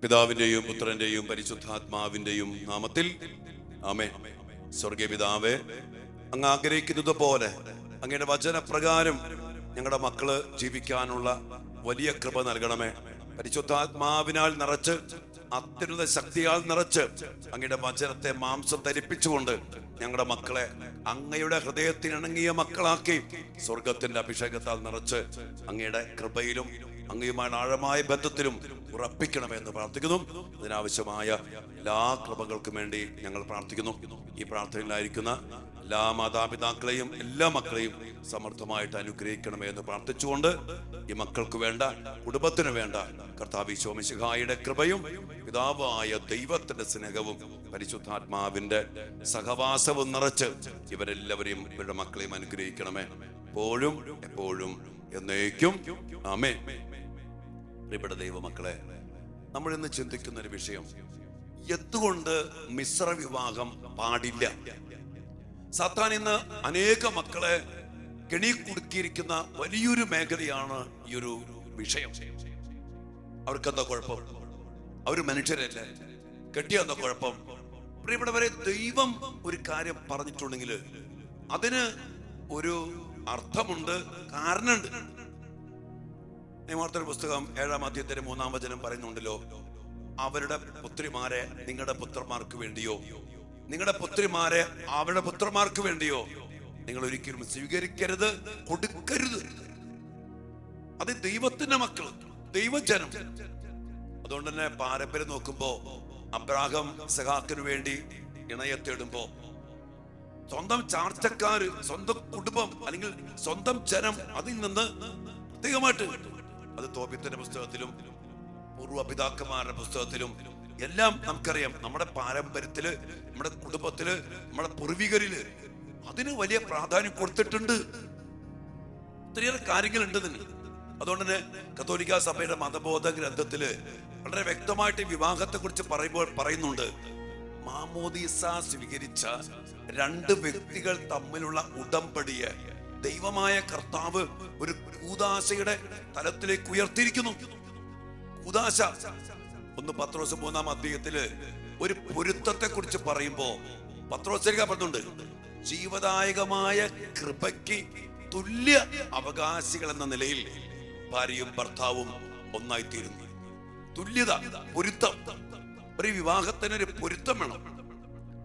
പിതാവിന്റെയും പുത്രന്റെയും പരിശുദ്ധാത്മാവിന്റെയും നാമത്തിൽ ആമേൻ. സ്വർഗീയ പിതാവേ, അങ്ങ് ആഗ്രഹിക്കുന്നത് പോലെ അങ്ങയുടെ വചനപ്രകാരം ഞങ്ങളുടെ മക്കള് ജീവിക്കാനുള്ള വലിയ കൃപ നൽകണമേ. പരിശുദ്ധാത്മാവിനാൽ നിറച്ച്, അത്യുന്നത ശക്തിയാൽ നിറച്ച്, അങ്ങയുടെ വചനത്തെ മാംസം ധരിപ്പിച്ചുകൊണ്ട് ഞങ്ങളുടെ മക്കളെ അങ്ങയുടെ ഹൃദയത്തിനിണങ്ങിയ മക്കളാക്കി സ്വർഗത്തിന്റെ അഭിഷേകത്താൽ നിറച്ച് അങ്ങയുടെ കൃപയിലും അങ്ങയുമായി ആഴമായ ബന്ധത്തിലും ഉറപ്പിക്കണമെന്ന് പ്രാർത്ഥിക്കുന്നു. അതിനാവശ്യമായ എല്ലാ കൃപകൾക്കും വേണ്ടി ഞങ്ങൾ പ്രാർത്ഥിക്കുന്നു. ഈ പ്രാർത്ഥനയിലായിരിക്കുന്ന എല്ലാ മാതാപിതാക്കളെയും എല്ലാ മക്കളെയും സമർത്ഥമായിട്ട് അനുഗ്രഹിക്കണമേ എന്ന് പ്രാർത്ഥിച്ചുകൊണ്ട് ഈ മക്കൾക്ക് വേണ്ട, കുടുംബത്തിന് വേണ്ട കർത്താവ് ഈശോ മിശിഹായുടെ കൃപയും പിതാവായ ദൈവത്തിന്റെ സ്നേഹവും പരിശുദ്ധാത്മാവിന്റെ സഹവാസവും നിറച്ച് ഇവരെല്ലാവരെയും ഇവരുടെ മക്കളെയും അനുഗ്രഹിക്കണമേ, എപ്പോഴും എപ്പോഴും എന്നേക്കും. ആമേൻ. പ്രിയപ്പെട്ട ദൈവമക്കളെ, നമ്മൾ ഇന്ന് ചിന്തിക്കുന്ന ഒരു വിഷയം, എന്തുകൊണ്ട് മിശ്ര വിവാഹം പാടില്ല? സാത്താൻ ഇന്ന് അനേക മക്കളെ കെണി കുടുക്കിയിരിക്കുന്ന വലിയൊരു മേഖലയാണ് ഈ ഒരു വിഷയം. അവർക്കെന്താ കുഴപ്പം? അവർ മനുഷ്യരല്ലേ, കെട്ടിയെന്താ കുഴപ്പം? പ്രിയപ്പെട്ടവരെ, ദൈവം ഒരു കാര്യം പറഞ്ഞിട്ടുണ്ടെങ്കിൽ അതിന് ഒരു അർത്ഥമുണ്ട്, കാരണമുണ്ട്. നിയമാവർത്തന പുസ്തകം 7-ാം അധ്യായത്തിന്റെ 3-ാം വചനം പറയുന്നുണ്ടല്ലോ, അവരുടെ പുത്രിമാരെ നിങ്ങളുടെ പുത്രന്മാർക്ക് വേണ്ടിയോ, നിങ്ങളുടെ പുത്രിമാരെ അവരുടെ പുത്രന്മാർക്ക് വേണ്ടിയോ നിങ്ങൾ ഒരിക്കലും സ്വീകരിക്കരുത്, കൊടുക്കരുത്. അത് ദൈവത്തിന്റെ മക്കൾ, ദൈവജനം. അതുകൊണ്ട് തന്നെ പാരമ്പര്യം നോക്കുമ്പോ അബ്രാഹാം ഇസഹാക്കിനു വേണ്ടി ഇണയെ തേടുമ്പോ സ്വന്തം ചാർച്ചക്കാര്, സ്വന്തം കുടുംബം അല്ലെങ്കിൽ സ്വന്തം ജനം അതിൽ നിന്ന് പ്രത്യേകമായിട്ട്, അത് തോബിത്തിന്റെ പുസ്തകത്തിലും പൂർവ്വപിതാക്കന്മാരുടെ പുസ്തകത്തിലും എല്ലാം നമുക്കറിയാം. നമ്മുടെ പാരമ്പര്യത്തില്, നമ്മുടെ കുടുംബത്തില്, നമ്മുടെ പൂർവികരില് അതിന് വലിയ പ്രാധാന്യം കൊടുത്തിട്ടുണ്ട്. ഒത്തിരിയേറെ കാര്യങ്ങളുണ്ട് ഇതിന്. അതുകൊണ്ട് തന്നെ കത്തോലിക്ക സഭയുടെ മതബോധ ഗ്രന്ഥത്തില് വളരെ വ്യക്തമായിട്ട് വിവാഹത്തെ കുറിച്ച് പറയുന്നുണ്ട്. മാമോദീസ സ്വീകരിച്ച രണ്ട് വ്യക്തികൾ തമ്മിലുള്ള ഉടമ്പടിയെ ദൈവമായ കർത്താവ് ഒരു കൂദാശയുടെ തലത്തിലേക്ക് ഉയർത്തിയിരിക്കുന്നു. കൂദാശ 1 പത്രോസ് 3-ാം അധ്യായത്തില് ഒരു പൊരുത്തത്തെ കുറിച്ച് പറയുമ്പോ പത്രോസ് പറഞ്ഞുണ്ട്, ജീവദായകമായ കൃപയ്ക്ക് തുല്യ അവകാശികൾ എന്ന നിലയിൽ ഭാര്യയും ഭർത്താവും ഒന്നായിത്തീരുന്നു. തുല്യത, പൊരുത്തം. ഒരു വിവാഹത്തിനൊരു പൊരുത്തം വേണം.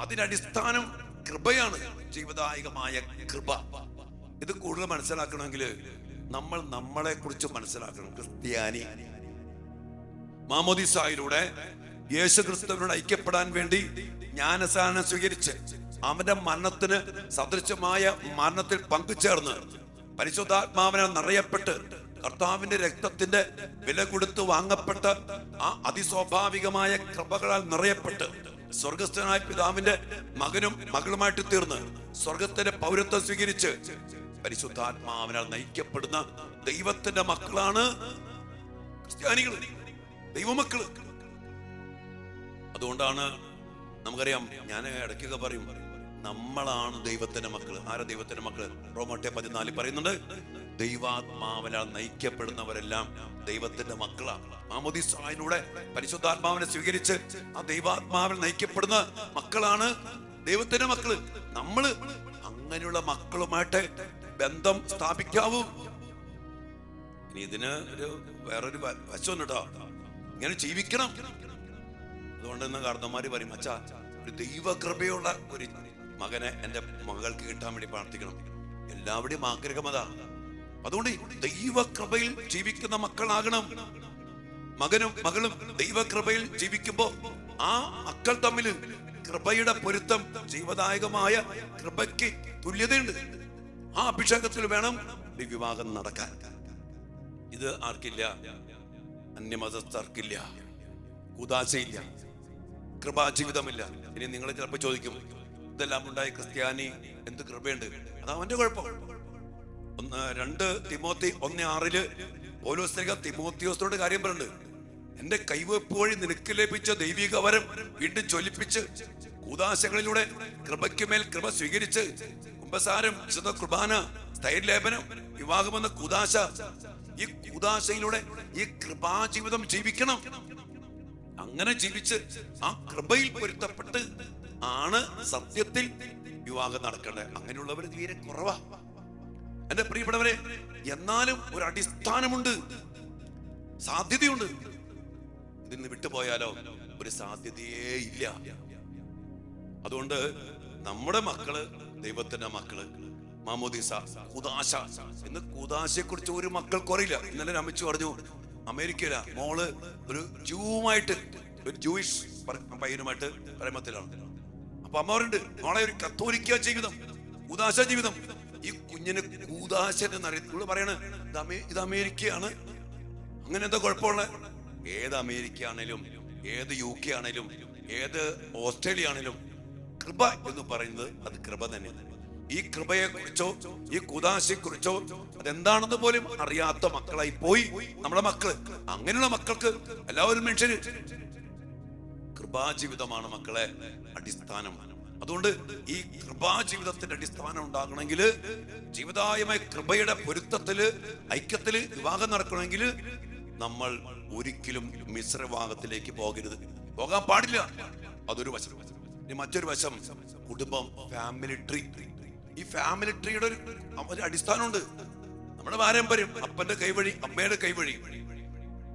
അതിനടിസ്ഥാനം കൃപയാണ്, ജീവദായകമായ കൃപ. ഇത് കൂടുതൽ മനസ്സിലാക്കണമെങ്കിൽ നമ്മൾ നമ്മളെ കുറിച്ച് മനസ്സിലാക്കണം. ക്രിസ്ത്യാനി മാമോദീസായിലൂടെ യേശു ക്രിസ്തുവിനോട് ഐക്യപ്പെടാൻ വേണ്ടി ജ്ഞാനസ്നാനം സ്വീകരിച്ച് അവന്റെ മരണത്തിന് സദൃശമായ മരണത്തിൽ പങ്കുചേർന്ന് പരിശുദ്ധാത്മാവിനെ നിറയപ്പെട്ട് കർത്താവിന്റെ രക്തത്തിന്റെ വില കൊടുത്ത് വാങ്ങപ്പെട്ട ആ അതിസ്വാഭാവികമായ കൃപകളാൽ നിറയപ്പെട്ട് സ്വർഗസ്ഥനായ പിതാവിന്റെ മകനും മകളുമായിട്ട് തീർന്ന് സ്വർഗത്തിന്റെ പൗരത്വം സ്വീകരിച്ച് പരിശുദ്ധാത്മാവിനാൽ നയിക്കപ്പെടുന്ന ദൈവത്തിന്റെ മക്കളാണ് ക്രിസ്ത്യാനികൾ, ദൈവമക്കള്. അതുകൊണ്ടാണ് നമുക്കറിയാം, ഞാൻ ഇടയ്ക്കൊക്കെ പറയും, നമ്മളാണ് ദൈവത്തിന്റെ മക്കള്. ആരാ ദൈവത്തിന്റെ മക്കള്? റോമർ 14 പറയുന്നുണ്ട്, ദൈവാത്മാവിനാൽ നയിക്കപ്പെടുന്നവരെല്ലാം ദൈവത്തിന്റെ മക്കളാണ്. മാമോദീസായിലൂടെ പരിശുദ്ധാത്മാവിനെ സ്വീകരിച്ച് ആ ദൈവാത്മാവിൽ നയിക്കപ്പെടുന്ന മക്കളാണ് ദൈവത്തിന്റെ മക്കള്. നമ്മള് അങ്ങനെയുള്ള മക്കളുമായിട്ട് ബന്ധം സ്ഥാപിക്കാവൂ. ഇനി ഇതിന് വേറൊരു വശമുണ്ട് കേട്ടോ, ഇങ്ങനെ ജീവിക്കണം. അതുകൊണ്ട് തന്നെ കാർന്നമാര് പറയും, അച്ഛാ, ഒരു ദൈവകൃപയുള്ള ഒരു മകനെ എന്റെ മകൾക്ക് കിട്ടാൻ വേണ്ടി പ്രാർത്ഥിക്കണം. എല്ലാവരുടെയും ആഗ്രഹം അതാ. അതുകൊണ്ട് ദൈവകൃപയിൽ ജീവിക്കുന്ന മക്കളാകണം. മകനും മകളും ദൈവകൃപയിൽ ജീവിക്കുമ്പോ ആ മക്കൾ തമ്മിൽ കൃപയുടെ പൊരുത്തം, ജീവദായകമായ കൃപയ്ക്ക് തുല്യതയുണ്ട്. ആ അഭിഷേകത്തിൽ വേണം വിവാഹം നടക്കാൻ. ഇത് ആർക്കില്ല? അന്യമതസ്ഥർക്കില്ല, കൂദാശയില്ല, കൃപാജീവിതമില്ല. ഇനി നിങ്ങൾ ചിലപ്പോൾ ചോദിക്കും, ഇതെല്ലാം ഉണ്ടായ ക്രിസ്ത്യാനി എന്ത് കൃപയുണ്ട്? അതാ അവന്റെ കുഴപ്പം. 2 തിമോത്തി 1:6 പൗലോസ് തിമോത്തിയോസിനോട് കാര്യം പറയുന്നുണ്ട്, എന്റെ കൈവെപ്പ് വഴി നിനക്ക് ലഭിച്ച ദൈവിക വരം വീണ്ടും ജ്വലിപ്പിച്ച് കൂദാശകളിലൂടെ കൃപയ്ക്കുമേൽ കൃപ സ്വീകരിച്ച് കുമ്പസാരം, വിശുദ്ധ കുർബാന, സ്ഥൈര്യലേപനം, വിവാഹമെന്ന കൂദാശ, ഈ കൂദാശയിലൂടെ ഈ കൃപാജീവിതം ജീവിക്കണം. അങ്ങനെ ജീവിച്ച് ആ കൃപയിൽ പൊരുത്തപ്പെട്ട് ആണ് സത്യത്തിൽ വിവാഹം നടക്കേണ്ടത്. അങ്ങനെയുള്ളവർ തീരെ കുറവാ എന്റെ പ്രിയപ്പെട്ടവരെ. എന്നാലും ഒരു അടിസ്ഥാനമുണ്ട്, സാധ്യതയുണ്ട്. ഇതിന് വിട്ടുപോയാലോ ഒരു സാധ്യതയേ ഇല്ല. അതുകൊണ്ട് നമ്മുടെ മക്കള് ദൈവത്തിന്റെ മക്കള്, മാമോദീസ, കൂദാശ. ഇന്ന് കൂദാശയെ കുറിച്ച് ഒരു മക്കൾക്ക് അറിയില്ല. ഇന്നലെ അമ്മച്ചു പറഞ്ഞു, അമേരിക്കയില മോള് ഒരു ജൂവുമായിട്ട്, ഒരു ജൂയിഷ് പയ്യനുമായിട്ട് പ്രേമത്തിലാണ്. അപ്പൊ അമ്മ പറയുന്നുണ്ട്, മോളെ ഒരു കത്തോലിക്ക ജീവിതം, കൂദാശ ജീവിതം. ഈ കുഞ്ഞിന് കൂദാശ എന്നറിയത്തുള്ളൂ. പറയണ ഇത് അമേരിക്കയാണ്, അങ്ങനെ എന്താ കുഴപ്പമുള്ള? ഏത് അമേരിക്ക ആണേലും, ഏത് UK ആണേലും, ഏത് ഓസ്ട്രേലിയ ആണേലും കൃപ എന്ന് പറയുന്നത് അത് കൃപ തന്നെയാണ്. ഈ കൃപയെ കുറിച്ചോ ഈ കൂദാശയെ കുറിച്ചോ അതെന്താണെന്ന് പോലും അറിയാത്ത മക്കളായി പോയി നമ്മുടെ മക്കള്. അങ്ങനെയുള്ള മക്കൾക്ക് എല്ലാവരും മനുഷ്യര്. കൃപാജീവിതമാണ് മക്കളെ അടിസ്ഥാനം. അതുകൊണ്ട് ഈ കൃപാജീവിതത്തിന്റെ അടിസ്ഥാനം ഉണ്ടാകണമെങ്കിൽ, ജീവിതായമായ കൃപയുടെ പൊരുത്തത്തില്, ഐക്യത്തില് വിവാഹം നടക്കണമെങ്കിൽ നമ്മൾ ഒരിക്കലും മിശ്രവിവാഹത്തിലേക്ക് പോകാൻ പാടില്ല. അതൊരു വശം. ഇനി മറ്റൊരു വശം, കുടുംബം, ഫാമിലി ട്രീ. ഈ ഫാമിലി ട്രീയുടെ ഒരു അടിസ്ഥാനമുണ്ട്. നമ്മുടെ പാരമ്പര്യം, അപ്പന്റെ കൈവഴി, അമ്മയുടെ കൈവഴി,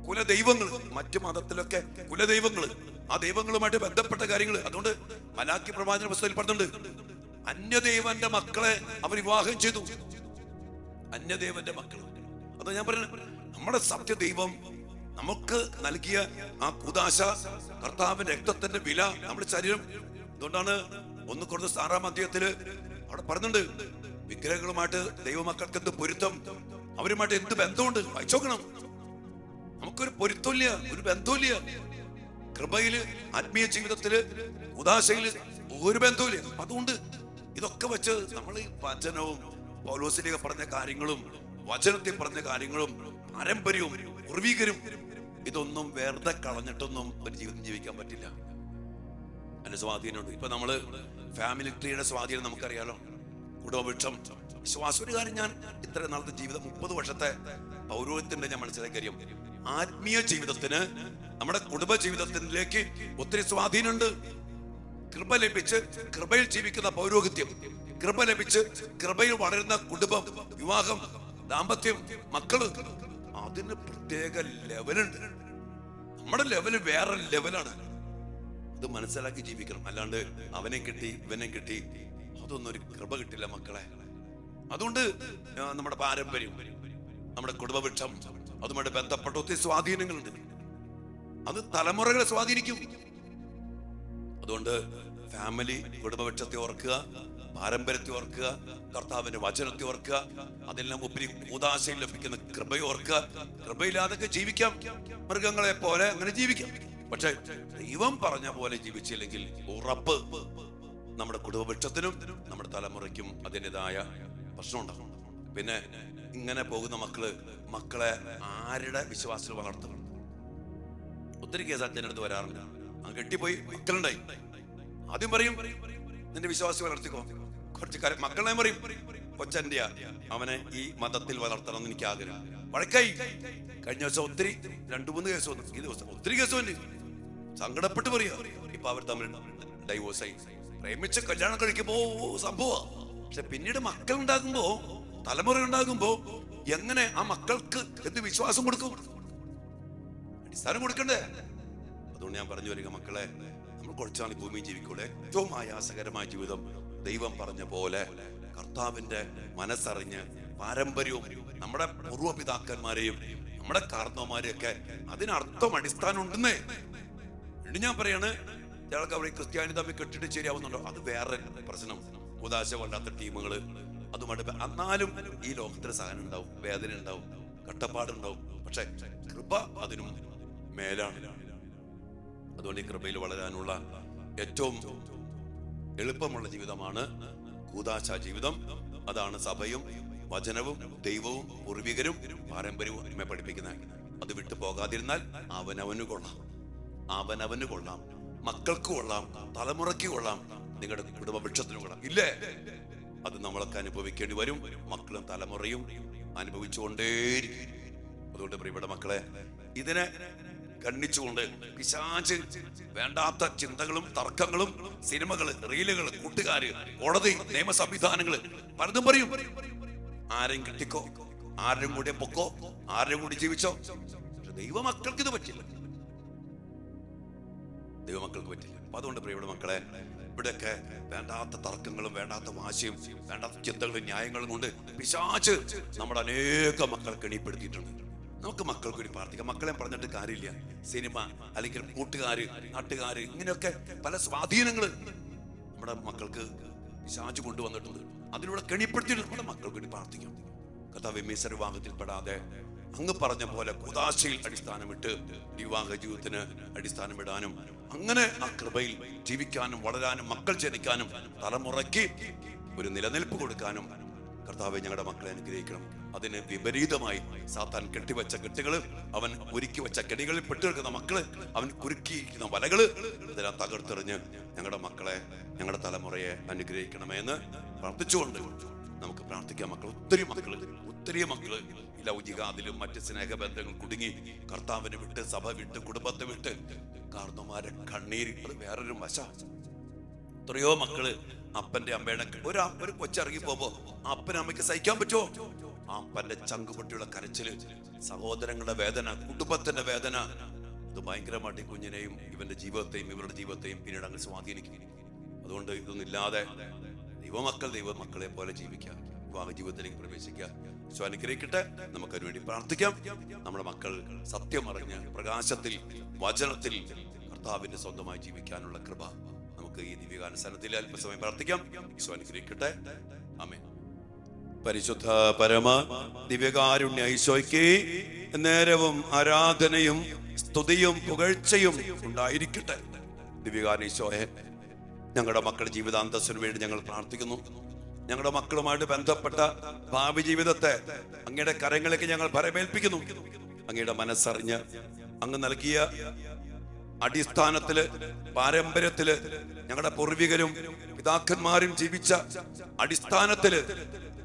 കുലദൈവങ്ങൾ, മറ്റു മതത്തിലൊക്കെ കുലദൈവങ്ങള്, ആ ദൈവങ്ങളുമായിട്ട് ബന്ധപ്പെട്ട കാര്യങ്ങൾ. അതുകൊണ്ട് മലാക്കി പ്രവാചന പുസ്തകത്തിൽ പറഞ്ഞിട്ടുണ്ട്, അന്യദൈവന്റെ മക്കളെ അവർ വിവാഹം ചെയ്തു. അന്യദേവന്റെ മക്കൾ. അത് ഞാൻ പറഞ്ഞു, നമ്മുടെ സത്യദൈവം നമുക്ക് നൽകിയ ആ കൂദാശ, കർത്താവിന്റെ രക്തത്തിന്റെ വില, നമ്മുടെ ശരീരം. അതുകൊണ്ടാണ് 1 കൊരിന്ത്യർ 6-ാം അധ്യായത്തില് അവിടെ പറഞ്ഞിട്ടുണ്ട്, വിഗ്രഹങ്ങളുമായിട്ട് ദൈവമക്കൾക്ക് എന്ത് പൊരുത്തം, അവരുമായിട്ട് എന്ത് ബന്ധമുണ്ട് വായിച്ചോക്കണം. നമുക്കൊരു പൊരുത്തമില്ല, ഒരു ബന്ധമില്ല. കൃപയില്, ആത്മീയ ജീവിതത്തില്, കൂദാശയില് ഒരു ബന്ധമില്ല. അതുകൊണ്ട് ഇതൊക്കെ വെച്ച് നമ്മൾ ഈ വചനവും പൗലോസിലേക്ക് പറഞ്ഞ കാര്യങ്ങളും, വചനത്തിൽ പറഞ്ഞ കാര്യങ്ങളും, പാരമ്പര്യവും, പൂർവീകരും, ഇതൊന്നും വെറുതെ കളഞ്ഞിട്ടൊന്നും ഒരു ജീവിതം ജീവിക്കാൻ പറ്റില്ല. അതിന്റെ സ്വാധീനമുണ്ട്. ഇപ്പൊ നമ്മള് ഫാമിലി ട്രീയുടെ സ്വാധീനം നമുക്കറിയാലോ. കുടുംബവൃക്ഷം, വിശ്വാസം. ഒരു കാര്യം, ഞാൻ ഇത്ര നാളത്തെ ജീവിതം, 30 വർഷത്തെ പൗരോഹിത്യത്തിന്റെ ഞാൻ മനസ്സിലാക്കിയ കാര്യം, ആത്മീയ ജീവിതത്തിന്, നമ്മുടെ കുടുംബ ജീവിതത്തിലേക്ക് ഒത്തിരി സ്വാധീനമുണ്ട്. കൃപ ലഭിച്ച് കൃപയിൽ ജീവിക്കുന്ന പൗരോഹിത്യം, കൃപ ലഭിച്ച് കൃപയിൽ വളരുന്ന കുടുംബം, വിവാഹം, ദാമ്പത്യം, മക്കള്, അതിന് പ്രത്യേക ലെവലുണ്ട്. നമ്മുടെ ലെവല് വേറെ ലെവലാണ്. അത് മനസ്സിലാക്കി ജീവിക്കണം. അല്ലാണ്ട് അവനെ കിട്ടി ഇവനെ കിട്ടി, അതൊന്നും ഒരു കൃപ കിട്ടില്ല മക്കളെ. അതുകൊണ്ട് നമ്മുടെ പാരമ്പര്യം, നമ്മുടെ കുടുംബവൃക്ഷം, അതുമായിട്ട് ബന്ധപ്പെട്ട ഒത്തിരി സ്വാധീനങ്ങളുണ്ട്. അത് തലമുറകളെ സ്വാധീനിക്കും. അതുകൊണ്ട് ഫാമിലി, കുടുംബവൃക്ഷത്തെ ഓർക്കുക, പാരമ്പര്യത്തെ ഓർക്കുക, കർത്താവിന്റെ വചനത്തെ ഓർക്കുക, അതെല്ലാം ഉപരി കൂദാശയിൽ ലഭിക്കുന്ന കൃപയെ ഓർക്കുക. കൃപയില്ലാതൊക്കെ ജീവിക്കാം, മൃഗങ്ങളെ പോലെ അങ്ങനെ ജീവിക്കാം. പക്ഷെ ദൈവം പറഞ്ഞ പോലെ ജീവിച്ചില്ലെങ്കിൽ ഉറപ്പ് നമ്മുടെ കുടുംബവൃക്ഷത്തിനും നമ്മുടെ തലമുറയ്ക്കും അതിൻ്റെതായ പ്രശ്നം ഉണ്ടാകും. പിന്നെ ഇങ്ങനെ പോകുന്ന മക്കളെ ആരുടെ വിശ്വാസത്തിൽ വളർത്തണം? ഒത്തിരി കേസ് അച്ഛൻ്റെ അടുത്ത് വരാറുണ്ട്. അങ്ങ് കെട്ടിപ്പോയി മക്കളുണ്ടായി, ആദ്യം പറയും നിന്റെ വിശ്വാസം വളർത്തിക്കോ. കുറച്ച് കാര്യം മക്കളെ പറയും, കൊച്ചൻ്റെയാ, അവനെ ഈ മതത്തിൽ വളർത്തണം എന്ന് എനിക്ക് ആഗ്രഹം. വഴക്കായി. കഴിഞ്ഞ ദിവസം ഒത്തിരി 2-3 കേസ് വന്നു. ഈ ദിവസം ഒത്തിരി കേസ് വന്നു. സങ്കടപ്പെട്ട് പറയാ. ഇപ്പൊ അവർ തമ്മിൽ ഡൈവോഴ്സായി. പ്രേമിച്ച് കല്യാണം കഴിക്കുമ്പോ സംഭവം. പക്ഷെ പിന്നീട് മക്കൾ ഉണ്ടാകുമ്പോ, തലമുറ ഉണ്ടാകുമ്പോ, എങ്ങനെ ആ മക്കൾക്ക് എന്ത് വിശ്വാസം കൊടുക്കും? അടിസ്ഥാനം കൊടുക്കണ്ടേ? അതുകൊണ്ട് ഞാൻ പറഞ്ഞു വരിക, മക്കളെ, നമ്മൾ കുറച്ചാണ് ഈ ഭൂമിയിൽ ജീവിക്കൂടെ. ഏറ്റവും ആയാസകരമായ ജീവിതം ദൈവം പറഞ്ഞ പോലെ കർത്താവിന്റെ മനസ്സറിഞ്ഞ്, പാരമ്പര്യവും നമ്മുടെ പൂർവ്വപിതാക്കന്മാരെയും നമ്മുടെ കാരണവന്മാരെയൊക്കെ അതിനർത്ഥം അടിസ്ഥാനം ഉണ്ടെന്നേ. എന്നിട്ട് ഞാൻ പറയാണ്, ചിലർക്ക് അവിടെ ക്രിസ്ത്യാനി തമ്മിൽ കെട്ടിട്ട് ശരിയാവുന്നുണ്ടോ? അത് വേറെ പ്രശ്നം. ഉദാശ കൊണ്ടാത്ത ടീമുകള് അതുമായിട്ട്. എന്നാലും ഈ ലോകത്തിന് സഹനം ഉണ്ടാവും, വേദന ഉണ്ടാവും, കട്ടപ്പാടുണ്ടാവും. പക്ഷെ കൃപ അതിനും മേലാണ്. അതുകൊണ്ട് ഈ കൃപയിൽ വളരാനുള്ള ഏറ്റവും എളുപ്പമുള്ള ജീവിതമാണ് കൂദാശ ജീവിതം. അതാണ് സഭയും വചനവും ദൈവവും പൂർവികരും പാരമ്പര്യവും നമ്മെ പഠിപ്പിക്കുന്നത്. അത് വിട്ടു പോകാതിരുന്നാൽ അവനവന് കൊള്ളാം, മക്കൾക്ക് കൊള്ളാം, തലമുറയ്ക്ക് കൊള്ളാം, നിങ്ങളുടെ കുടുംബ വൃക്ഷത്തിന് കൊള്ളാം. ഇല്ലേ? അത് നമ്മളൊക്കെ അനുഭവിക്കേണ്ടി വരും. മക്കളും തലമുറയും അനുഭവിച്ചുകൊണ്ടേയിരിക്കും. അതുകൊണ്ട് പ്രിയപ്പെട്ട മക്കളെ, ഇതിനെ ഖണ്ഡിച്ചുകൊണ്ട് പിശാച് വേണ്ടാത്ത ചിന്തകളും തർക്കങ്ങളും സിനിമകള്, റീലുകള്, കൂട്ടുകാര്, കോടതി, നിയമ സംവിധാനങ്ങള് പലതും പറയും. ആരെയും കിട്ടിക്കോ, ആരും കൂടെ പൊക്കോ, ആരും കൂടി ജീവിച്ചോ. ദൈവമക്കൾക്ക് ഇത് പറ്റില്ല, ദൈവമക്കൾക്ക് പറ്റില്ല. അപ്പൊ അതുകൊണ്ട് പ്രിയപ്പെട്ട മക്കളെ, ഇവിടെയൊക്കെ വേണ്ടാത്ത തർക്കങ്ങളും വേണ്ടാത്ത വാശിയും വേണ്ടാത്ത ചിന്തകളും ന്യായങ്ങളും കൊണ്ട് പിശാച് നമ്മുടെ അനേക മക്കളെ കെണിപ്പെടുത്തിയിട്ടുണ്ട്. നമുക്ക് മക്കൾക്ക് വേണ്ടി പ്രാർത്ഥിക്കാം. മക്കളെ പറഞ്ഞിട്ട് കാര്യമില്ല. സിനിമ അല്ലെങ്കിൽ കൂട്ടുകാര്, നാട്ടുകാര്, ഇങ്ങനെയൊക്കെ പല സ്വാധീനങ്ങള് നമ്മുടെ മക്കൾക്ക് പിശാച് കൊണ്ടുവന്നിട്ടുണ്ട്. അതിലൂടെ കെണിപ്പെടുത്തിയിട്ട് നമ്മുടെ മക്കൾക്ക് വേണ്ടി പ്രാർത്ഥിക്കാം. കർത്താവേ, മിശ്ര വിവാഹത്തിൽ പെടാതെ അങ്ങ് പറഞ്ഞ പോലെ കുദാശയിൽ അടിസ്ഥാനമിട്ട് വിവാഹ ജീവിതത്തിന് അടിസ്ഥാനമിടാനും അങ്ങനെ ആ കൃപയിൽ ജീവിക്കാനും വളരാനും മക്കൾ ജനിക്കാനും തലമുറയ്ക്ക് ഒരു നിലനിൽപ്പ് കൊടുക്കാനും കർത്താവേ ഞങ്ങളുടെ മക്കളെ അനുഗ്രഹിക്കണം. അതിന് വിപരീതമായി സാത്താൻ കെട്ടിവെച്ച കെട്ടുകള്, അവൻ ഒരുക്കി വെച്ച കെണികളിൽ പെട്ടുകിടക്കുന്ന മക്കള്, അവൻ കുരുക്കിയിരിക്കുന്ന വലകള്, ഇതെല്ലാം തകർത്തെറിഞ്ഞ് ഞങ്ങളുടെ മക്കളെ, ഞങ്ങളുടെ തലമുറയെ അനുഗ്രഹിക്കണമെന്ന് പ്രാർത്ഥിച്ചുകൊണ്ട് നമുക്ക് പ്രാർത്ഥിക്കാം. ഒത്തിരി മക്കള് ലൗകിക അതിലും മറ്റ് സ്നേഹബന്ധങ്ങൾ കുടുങ്ങി കർത്താവിനെ വിട്ട്, സഭ വിട്ട്, കുടുംബത്തെ വിട്ട് കാർന്നമാരെ കണ്ണീര്. അത് വേറൊരു വശ. എത്രയോ മക്കള് അപ്പന്റെ അമ്മയുടെ ഒരു കൊച്ചിറങ്ങി പോകുമ്പോ അപ്പനും അമ്മയ്ക്ക് സഹിക്കാൻ പറ്റുമോ? ആ അപ്പന്റെ ചങ്കുപൊട്ടിയുള്ള കരച്ചില്, സഹോദരങ്ങളുടെ വേദന, കുടുംബത്തിന്റെ വേദന, ഇത് ഭയങ്കരമായിട്ട് ഈ കുഞ്ഞിനെയും ഇവന്റെ ജീവിതത്തെയും ഇവരുടെ ജീവിതത്തെയും പിന്നീട് അങ്ങ് സ്വാധീനിക്കും. അതുകൊണ്ട് ഇതൊന്നില്ലാതെ ദൈവമക്കളെ പോലെ ജീവിക്കുക, വിവാഹ ജീവിതത്തിലേക്ക് പ്രവേശിക്കുക. ഈശോ അനുഗ്രഹിക്കട്ടെ. നമുക്കതിനു വേണ്ടി പ്രാർത്ഥിക്കാം. നമ്മുടെ മക്കൾ സത്യമറിഞ്ഞ് പ്രകാശത്തിൽ, വചനത്തിൽ കർത്താവിന്റെ സ്വന്തമായി ജീവിക്കാനുള്ള കൃപ നമുക്ക് ഈ ദിവ്യകാനുസരണത്തിൽ അല്പസമയം പ്രാർത്ഥിക്കാം. ഈശോ അനുഗ്രഹിക്കട്ടെ. ആമേൻ. പരിശുദ്ധ പരമ ദിവ്യകാരുണ്യ ഈശോയ്ക്ക് നേരവും ആരാധനയും സ്തുതിയും പുകഴ്ചയും ഉണ്ടായിരിക്കട്ടെ. ദിവ്യകാരുണ്യ ഈശോയെ, ഞങ്ങളുടെ മക്കളുടെ ജീവിതാന്തസ്സിനു വേണ്ടി ഞങ്ങൾ പ്രാർത്ഥിക്കുന്നു. ഞങ്ങളുടെ മക്കളുമായിട്ട് ബന്ധപ്പെട്ട ഭാവി ജീവിതത്തെ അങ്ങയുടെ കരങ്ങളിലേക്ക് ഞങ്ങൾ പരമേൽപ്പിക്കുന്നു. അങ്ങയുടെ മനസ്സറിഞ്ഞ് അങ്ങ് നൽകിയ അടിസ്ഥാനത്തില്, പാരമ്പര്യത്തില്, ഞങ്ങളുടെ പൂർവികരും പിതാക്കന്മാരും ജീവിച്ച അടിസ്ഥാനത്തില്,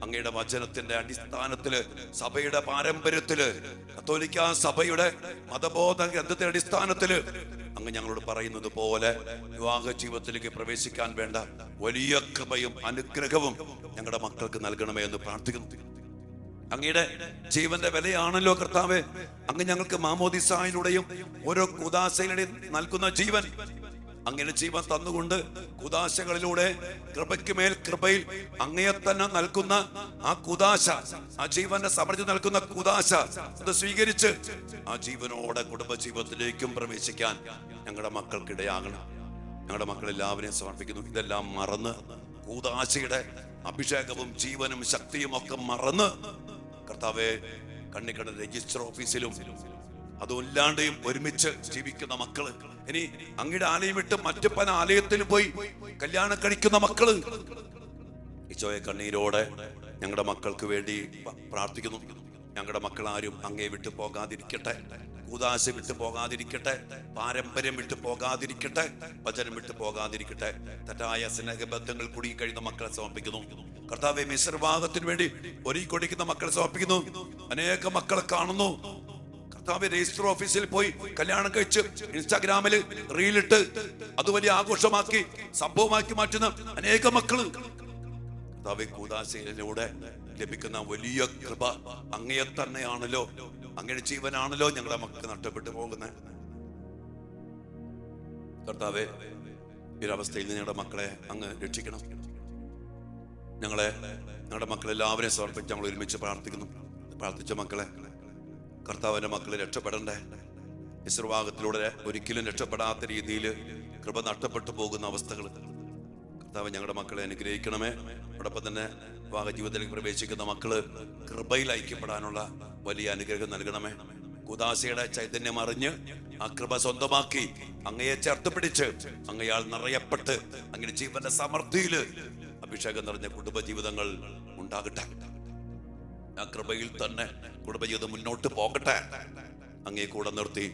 അങ്ങയുടെ വചനത്തിന്റെ അടിസ്ഥാനത്തില്, സഭയുടെ പാരമ്പര്യത്തില്, കത്തോലിക്ക സഭയുടെ മതബോധ ഗ്രന്ഥത്തിന്റെ അടിസ്ഥാനത്തില് അങ്ങ് ഞങ്ങളോട് പറയുന്നത് പോലെ വിവാഹ ജീവിതത്തിലേക്ക് പ്രവേശിക്കാൻ വേണ്ട വലിയ കൃപയും അനുഗ്രഹവും ഞങ്ങളുടെ മക്കൾക്ക് നൽകണമേ എന്ന് പ്രാർത്ഥിക്കുന്നു. അങ്ങയുടെ ജീവന്റെ വിലയാണല്ലോ കർത്താവേ അങ്ങ് ഞങ്ങൾക്ക് മാമോദിസായിലൂടെയും ഓരോ കുദാശയിലൂടെയും നൽകുന്ന ജീവൻ. അങ്ങനെ ജീവൻ തന്നുകൊണ്ട് കുദാശകളിലൂടെ കൃപയ്ക്ക് മേൽ കൃപയിൽ അങ്ങയെ തന്നെ നൽകുന്ന ആ കുദാശ, ആ ജീവന്റെ സമൃദ്ധി നൽകുന്ന കുദാശ അത് സ്വീകരിച്ച് ആ ജീവനോടെ കുടുംബജീവിതത്തിലേക്കും പ്രവേശിക്കാൻ ഞങ്ങളുടെ മക്കൾക്കിടയാകണം. ഞങ്ങളുടെ മക്കളെല്ലാവരെയും സമർപ്പിക്കുന്നു. ഇതെല്ലാം മറന്ന് കൂദാശയുടെ അഭിഷേകവും ജീവനും ശക്തിയും ഒക്കെ മറന്ന് കർത്താവെ കണ്ണിക്കട രജിസ്റ്റർ ഓഫീസിലും അതുമില്ലാണ്ടെയും ഒരുമിച്ച് ജീവിക്കുന്ന മക്കള്, ഇനി അങ്ങയുടെ ആലയം വിട്ട് മറ്റു പല ആലയത്തിലും പോയി കല്യാണം കഴിക്കുന്ന മക്കള്, ഈശോയെ കണ്ണീരോടെ ഞങ്ങളുടെ മക്കൾക്ക് വേണ്ടി പ്രാർത്ഥിക്കുന്നു. ഞങ്ങളുടെ മക്കൾ ആരും അങ്ങേ വിട്ടു പോകാതിരിക്കട്ടെ, കൂദാശ വിട്ടു പോകാതിരിക്കട്ടെ, പാരമ്പര്യം വിട്ടു പോകാതിരിക്കട്ടെ, വചനം വിട്ടു പോകാതിരിക്കട്ടെ. തെറ്റായ സ്നേഹബന്ധങ്ങൾ കുടുങ്ങി കഴിയുന്ന മക്കളെ സമർപ്പിക്കുന്നു. കർത്താവെ, മിശ്രഭാഗത്തിന് വേണ്ടി ഒരുക്കിക്കൊടുക്കുന്ന മക്കളെ സമർപ്പിക്കുന്നു. അനേക മക്കളെ കാണുന്നു കർത്താവെ, രജിസ്റ്റർ ഓഫീസിൽ പോയി കല്യാണം കഴിച്ച് ഇൻസ്റ്റാഗ്രാമിൽ റീലിട്ട് അത് വലിയ ആഘോഷമാക്കി സംഭവമാക്കി മാറ്റുന്ന അനേക മക്കള്. കർത്താവെ, കൂദാശയിലൂടെ ലഭിക്കുന്ന വലിയ കൃപ അങ്ങയെ തന്നെയാണല്ലോ, അങ്ങയുടെ ജീവനാണല്ലോ ഞങ്ങളുടെ മക്കൾ നഷ്ടപ്പെട്ടു പോകുന്നത്. കർത്താവെ, ഈ ഒരവസ്ഥയിൽ നിന്ന് ഞങ്ങളുടെ മക്കളെ അങ്ങ് രക്ഷിക്കണം. ഞങ്ങളുടെ മക്കളെല്ലാവരെയും സമർപ്പിച്ച് ഞങ്ങൾ ഒരുമിച്ച് പ്രാർത്ഥിക്കുന്നു. പ്രാർത്ഥിച്ച മക്കളെ, കർത്താവിന്റെ മക്കളെ രക്ഷപ്പെടണ്ടേ? മിശ്രഭാഗത്തിലൂടെ ഒരിക്കലും രക്ഷപ്പെടാത്ത രീതിയിൽ കൃപ നഷ്ടപ്പെട്ടു പോകുന്ന അവസ്ഥകൾ കർത്താവ് ഞങ്ങളുടെ മക്കളെ അനുഗ്രഹിക്കണമേ. അതോടൊപ്പം തന്നെ വിവാഹ ജീവിതത്തിലേക്ക് പ്രവേശിക്കുന്ന മക്കള് കൃപയിൽ ഐക്യപ്പെടാനുള്ള വലിയ അനുഗ്രഹം നൽകണമേ. കൂദാശയുടെ ചൈതന്യം അറിഞ്ഞ് ആ കൃപ സ്വന്തമാക്കി അങ്ങയെ ചേർത്ത് പിടിച്ച് അങ്ങയാൽ നിറയപ്പെട്ട് അങ്ങനെ ജീവന്റെ സമൃദ്ധിയില് അഭിഷേകം നിറഞ്ഞ കുടുംബജീവിതങ്ങൾ ഉണ്ടാകട്ടെ. ആ കൃപയിൽ തന്നെ കുടുംബജീവിതം മുന്നോട്ട് പോകട്ടെ. അങ്ങയെ കൂടെ നിർത്തി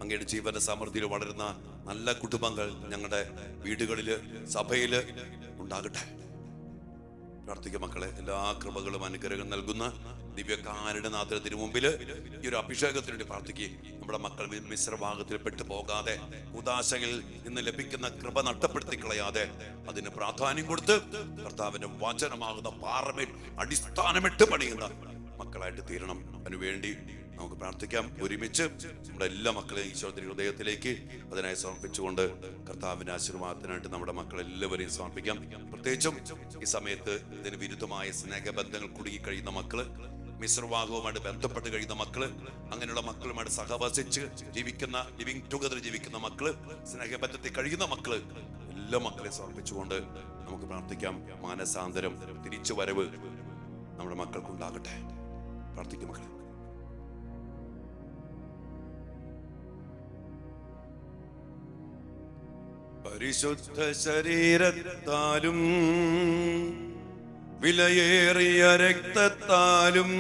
അങ്ങയുടെ ജീവന്റെ സമൃദ്ധിയിൽ വളരുന്ന നല്ല കുടുംബങ്ങൾ ഞങ്ങളുടെ വീടുകളില്, സഭയില് ഉണ്ടാകട്ടെ. പ്രാർത്ഥിക്കുക മക്കളെ. എല്ലാ കൃപകളും അനുഗ്രഹം നൽകുന്ന ദിവ്യകാരുടെ നാഥത്തിന് മുമ്പിൽ ഈ ഒരു അഭിഷേകത്തിന് വേണ്ടി പ്രാർത്ഥിക്കുകയും നമ്മുടെ മക്കൾ മിശ്രഭാഗത്തിൽ പെട്ടു പോകാതെ ഉദാശകളിൽ നിന്ന് ലഭിക്കുന്ന കൃപ നഷ്ടപ്പെടുത്തി കളയാതെ അതിന് പ്രാധാന്യം കൊടുത്ത് കർത്താവിന്റെ വചനമാകുന്ന പാറമേൽ അടിസ്ഥാനമിട്ട് പണിയുന്ന മക്കളായിട്ട് തീരണം. അതിനുവേണ്ടി നമുക്ക് പ്രാർത്ഥിക്കാം. ഒരുമിച്ച് നമ്മുടെ എല്ലാ മക്കളെയും ഈശോയുടെ ഹൃദയത്തിലേക്ക് അതിനായി സമർപ്പിച്ചുകൊണ്ട് കർത്താവിന്റെ ആശീർവാദത്തിനായിട്ട് നമ്മുടെ മക്കളെല്ലാവരെയും സമർപ്പിക്കാം. പ്രത്യേകിച്ചും ഈ സമയത്ത് ഇതിന് വിരുദ്ധമായ സ്നേഹബന്ധങ്ങൾ കുടുങ്ങി കഴിയുന്ന മക്കള്, മിശ്രവാഹവുമായിട്ട് ബന്ധപ്പെട്ട് കഴിയുന്ന മക്കള്, അങ്ങനെയുള്ള മക്കളുമായിട്ട് സഹവസിച്ച് ജീവിക്കുന്ന, ലിവിങ് ടുഗദർ ജീവിക്കുന്ന മക്കള്, സ്നേഹബന്ധത്തിൽ കഴിയുന്ന മക്കള്, എല്ലാ മക്കളെയും സമർപ്പിച്ചുകൊണ്ട് നമുക്ക് പ്രാർത്ഥിക്കാം. മാനസാന്തരം, തിരിച്ചു വരവ് നമ്മുടെ മക്കൾക്കുണ്ടാകട്ടെ. പ്രാർത്ഥിക്കും മക്കളെ. പരിശുദ്ധ ശരീരത്താലും വിലയേറിയ രക്തത്താലും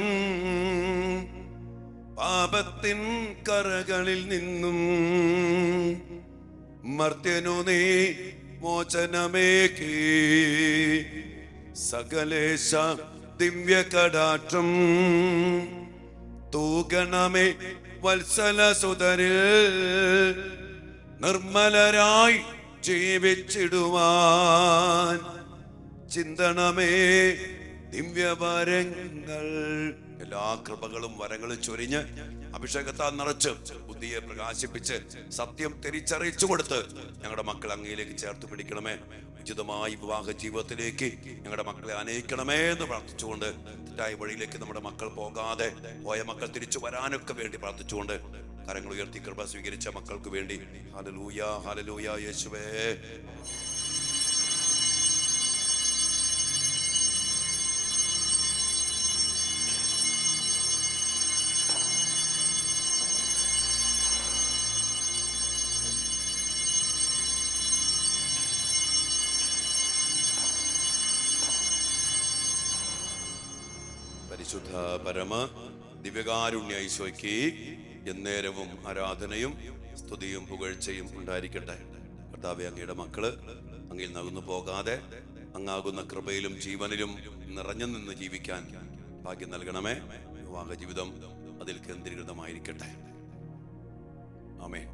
പാപത്തിൻ കറകളിൽ നിന്നും മർത്യനു നീ മോചനമേകി സകലേശ ദിവ്യ കടാക്ഷം തൂകണമേ വത്സല സുതരിൽ നിർമ്മലരായി ജീവിച്ചിടുവാൻ ചിന്തണമേ ദിവ്യവരങ്ങൾ. എല്ലാ കൃപകളും വരങ്ങളും ചൊരിഞ്ഞ് അഭിഷേകത്താൽ നിറച്ച് ബുദ്ധിയെ പ്രകാശിപ്പിച്ച് സത്യം തിരിച്ചറിയിച്ചു കൊടുത്ത് ഞങ്ങളുടെ മക്കൾ അങ്ങയിലേക്ക് ചേർത്ത് പിടിക്കണമേ. ഉചിതമായ വിവാഹ ജീവിതത്തിലേക്ക് ഞങ്ങളുടെ മക്കളെ അനയിക്കണമേ എന്ന് പ്രാർത്ഥിച്ചുകൊണ്ട് തെറ്റായ വഴിയിലേക്ക് നമ്മുടെ മക്കൾ പോകാതെ പോയ മക്കൾ തിരിച്ചു വരാനൊക്കെ വേണ്ടി പ്രാർത്ഥിച്ചുകൊണ്ട് കരങ്ങൾ ഉയർത്തി കൃപ സ്വീകരിച്ച മക്കൾക്ക് വേണ്ടി ഹല്ലേലൂയ, ഹല്ലേലൂയ യേശുവേ. പരിശുദ്ധ പരമ ദിവ്യകാരുണ്യ ഈശോയ്ക്ക് എന്നേരവും ആരാധനയും സ്തുതിയും പുകഴ്ചയും ഉണ്ടായിരിക്കട്ടെ. കർത്താവേ, അങ്ങയുടെ മക്കള് അങ്ങിൽ നകന്നു പോകാതെ അങ്ങാകുന്ന കൃപയിലും ജീവനിലും നിറഞ്ഞു നിന്ന് ജീവിക്കാൻ ഭാഗ്യം നൽകണമേ. വിവാഹ ജീവിതം അതിൽ കേന്ദ്രീകൃതമായിരിക്കട്ടെ. ആമേൻ.